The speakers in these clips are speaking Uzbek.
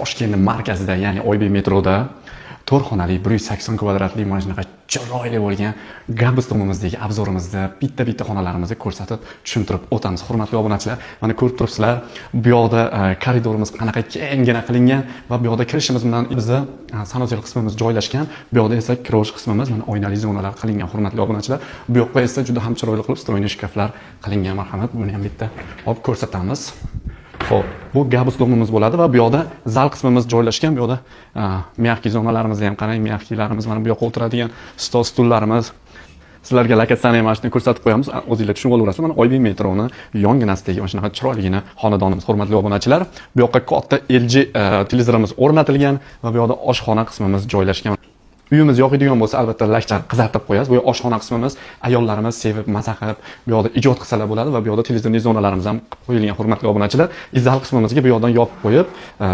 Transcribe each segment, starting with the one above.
Toshkentning markazida, ya'ni Oybek metroda 4 xonali 180 kvadratli mana shunaqa chiroyli bo'lgan gabustonimizdagi obzorimizda bitta xonalarimizni ko'rsatib tushuntirib o'tamiz. Hurmatli obunachilar, mana ko'rib turibsizlar, bu yoqda koridorimiz qanaqa kenggina qilingan va bu yoqda kirishimiz bilan bizda sanuzel qismimiz joylashgan. Bu yoqda esa kirosh qismimiz, mana oynali zonalar qilingan. Hurmatli obunachilar, bu yoqqa esa juda ham chiroyli qilib stroyniy shkaflar qilingan. Marhamat, buni ham bitta olib ko'rsatamiz. Xo'p, bu gabus domimiz bo'ladi va bu yoqda zal qismimiz joylashgan. Bu yoqda miyaqki zonalarimizni ham qarang, miyaqkilarimiz mana bu yoqqa o'tiradigan stol stullarimiz. Sizlarga lokatsiyani ham shuni ko'rsatib qo'yamiz. O'zingizlar tushunib olaverasiz. Mana Oybek metroni yonginasidagi mana shunaqa chiroyligina xonadonimiz. Hurmatli obunachilar, bu yoqqa katta LG televizorimiz o'rnatilgan va bu yoqda oshxona qismimiz joylashgan. Uyimiz yoqadigan bo'lsa, albatta lakchani qizartirib qo'yasiz. Bu oshxona qismimiz ayollarimiz sevib, maza qilib, bu yoqda ijod qilsalar bo'ladi va bu yoqda televizorli zonalarimiz ham qo'yilgan. Hurmatli obunachilar, izal qismimizga bu yoqdan yopib qo'yib,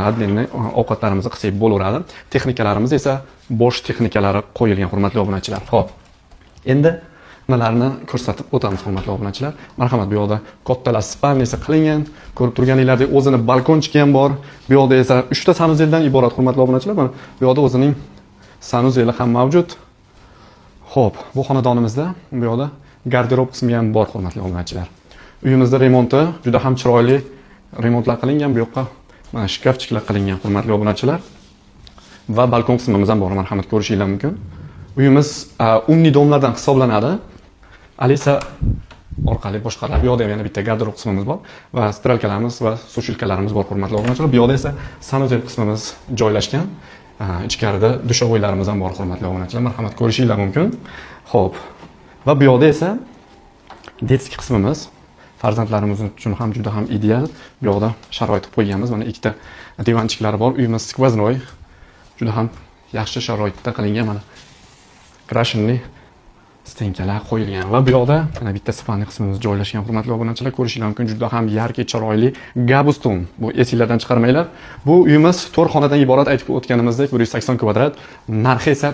отдельный ovqatlarimizni qilsak bo'laveradi. Texnikalarimiz esa bosh texnikalari qo'yilgan. Hurmatli obunachilar. Xo'p. Endi nimalarni ko'rsatib o'tamiz, hurmatli obunachilar. Marhamat, bu yoqda kattalar spalniyasi qilingan. Ko'rib turganingizdek, o'zini balkonchiki ham bor. Bu yoqda esa 3 ta sanuzeldan iborat, hurmatli obunachilar. Mana bu yoqda o'zining sanuzeli ham mavjud. Xo'p, bu xonadonimizda bu yoqda garderob qismi ham bor, hurmatli obunachilar. Uyimizda remonti juda ham chiroyli remontlar qilingan. Bu yoqqa mana shkafchiklar qilingan, hurmatli obunachilar. Va balkon qismimiz ham bor, marhamat ko'rishingiz mumkin. Uyimiz umniy domlardan hisoblanadi. Alisa orqali boshqalar. Bu yoqda ham yana bitta garderob qismimiz bor va strelkalarimiz va sushilkalarimiz bor, hurmatli obunachilar. Bu yoqda esa sanuzel qismimiz joylashgan. Ichkarida dushovoylarimiz ham bor, hurmatli obunachilar. Marhamat ko'rishingiz mumkin. Xo'p. Va bu yoqda esa detskiy qismimiz farzandlarimiz uchun ham juda ham ideal. Bu yoqda sharoit qilib qo'yganmiz. Mana ikkita divanchiklari bor. Uyimiz skvoznoy. Juda ham yaxshi sharoitda qilingan. Mana krashinli stenkalar qo'yilgan va bu yoqda mana bitta spalniy qismimiz joylashgan. Hurmatli obunachilar, ko'rishingiz mumkin, juda ham yarki, chiroyli gabuston. Bu esinglardan chiqarmanglar. Bu uyimiz 4 xonadan iborat, aytib o'tganimizdek 180 kvadrat. Narxi esa